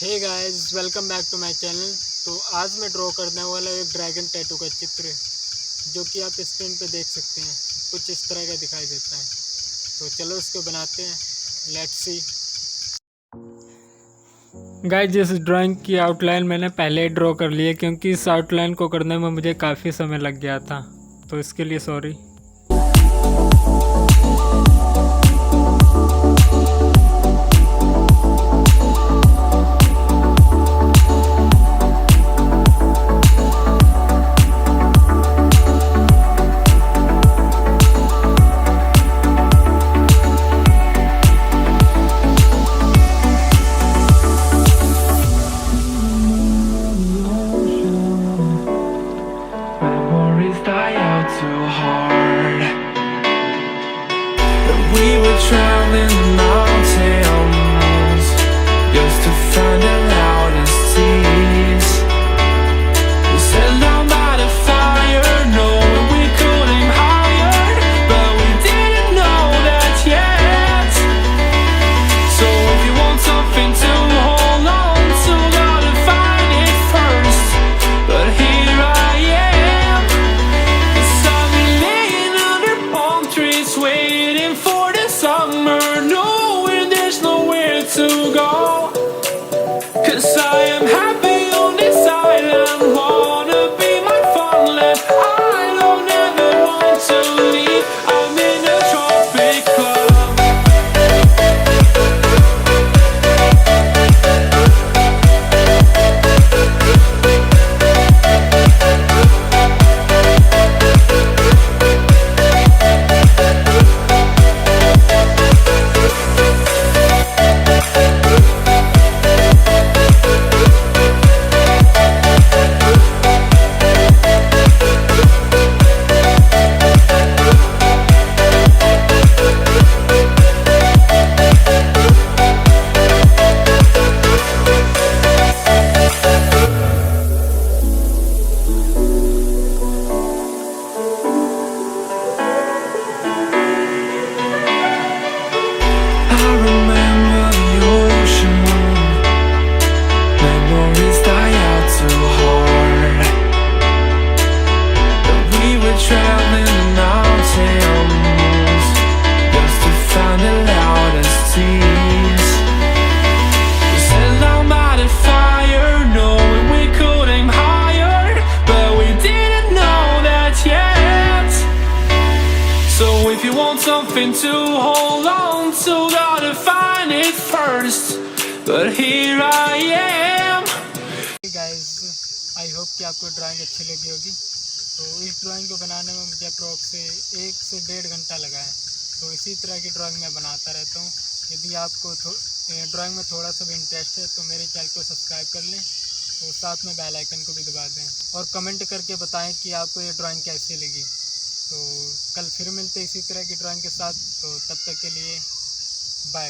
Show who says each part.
Speaker 1: Hey guys, welcome back to my channel. तो आज मैं ड्रॉ करने वाला एक ड्रैगन टैटू का चित्र, जो कि आप स्क्रीन पे देख सकते हैं। कुछ इस तरह का दिखाई देता है। तो चलो इसको बनाते हैं, लेट्स सी। गाइस, जिस ड्राइंग की आउटलाइन मैंने पहले ही ड्रॉ कर ली है, क्योंकि इस आउटलाइन को करने में मुझे काफ़ी समय लग गया था, तो इसके लिए sorry.
Speaker 2: Memories die out too hard. And we were traveling mountains just to find the loudest tears. We set down by the fire, knowing we could aim higher, but we didn't know that yet. So if you want something to hold on to, gotta find it first. But here I am, 'cause I've been laying under palm trees, waiting for the summer, knowing there's nowhere to go. 'Cause I am happy on this island, wanna be my farmland. I don't ever want to leave, I'm in a tropic club. I remember the ocean, memories die out too hard. But we were traveling the mountains just to find the loudest tears. We sat down by the fire, knowing we could aim higher, but we didn't know that yet. So if you want something to hold on to, gotta find it first. But here I am.
Speaker 1: Guys, I hope कि आपको drawing अच्छी लगी होगी। तो इस drawing को बनाने में मुझे अप्रॉक्स से 1 से 1.5 घंटा लगा है। तो इसी तरह की ड्राइंग मैं बनाता रहता हूँ। यदि आपको ड्राइंग में थोड़ा सा भी इंटरेस्ट है तो मेरे चैनल को सब्सक्राइब कर लें और साथ में बेल आइकन को भी दबा दें, और कमेंट करके बताएं कि आपको ये ड्राइंग कैसी लगी। तो कल फिर मिलते इसी तरह की ड्राइंग के साथ। तो तब तक के लिए बाय।